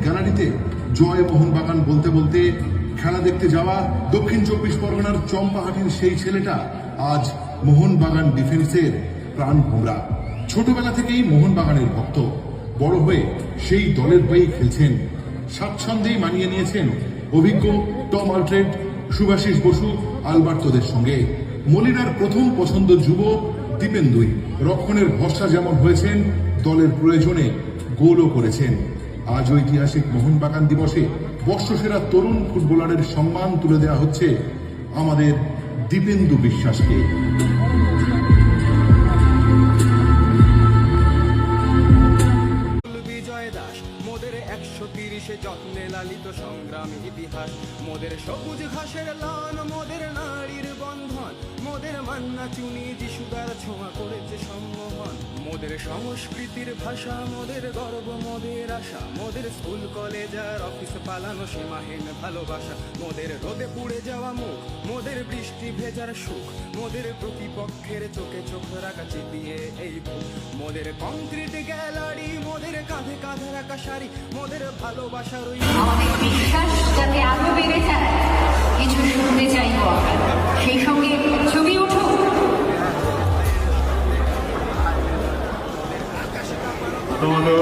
গ্যালারিতে জয় মোহনবাগান বলতে বলতে খেলা দেখতে যাওয়া দক্ষিণ 24 পরগনার চম্পাহাটির সেই ছেলেটা আজ মোহনবাগান ডিফেন্সের প্রাণ ভোমরা। ছোটবেলা থেকেই মোহনবাগানের ভক্ত, বড় হয়ে সেই দলের হয়েই খেলছেন। স্বাচ্ছন্দ্যেই মানিয়ে নিয়েছেন অভিজ্ঞ টম আলট্রেড, সুভাষিস বসু, আলবার্তোদের সঙ্গে। মলিনার প্রথম পছন্দ যুব দীপেন্দুই। রক্ষণের ভরসা যেমন হয়েছেন, দলের প্রয়োজনে গোলও করেছেন। আজ ঐতিহাসিক মোহনবাগান দিবসে বর্ষসেরা তরুণ ফুটবলারের সম্মান তুলে দেওয়া হচ্ছে আমাদের দীপেন্দু বিশ্বাসকে। মোদের 130 যত্নে লালিত সংগ্রামী ইতিহাস, মোদের সবুজ ঘাসের লান, মোদের নারীর বন্ধন, মোদের মান্না চুনি যিশুদার ছোঁয়া করেছে সম্মোহন, মোদের সংস্কৃতির ভাষা, মোদের গর্ব, মোদের আশা, মোদের স্কুল কলেজ আর অফিস পালানো সীমাহীন ভালোবাসা, মোদের রোদে পুড়ে যাওয়া মুখ, মোদের বৃষ্টি ভেজার সুখ, মোদের প্রতিপক্ষের চোখে চোখ রাখা চিপিয়ে এই বুক, মোদের কংক্রিট গ্যালারি, মোদের কাঁধে কাঁধে রাখা শাড়ি, মোদের ভালোবাসার ওই আমাদের বিশ্বাস যাতে আরো বেড়ে যায়, কিছু শুনতে চাইবো আমরা, সেই সঙ্গে ছবি উঠুক। হলো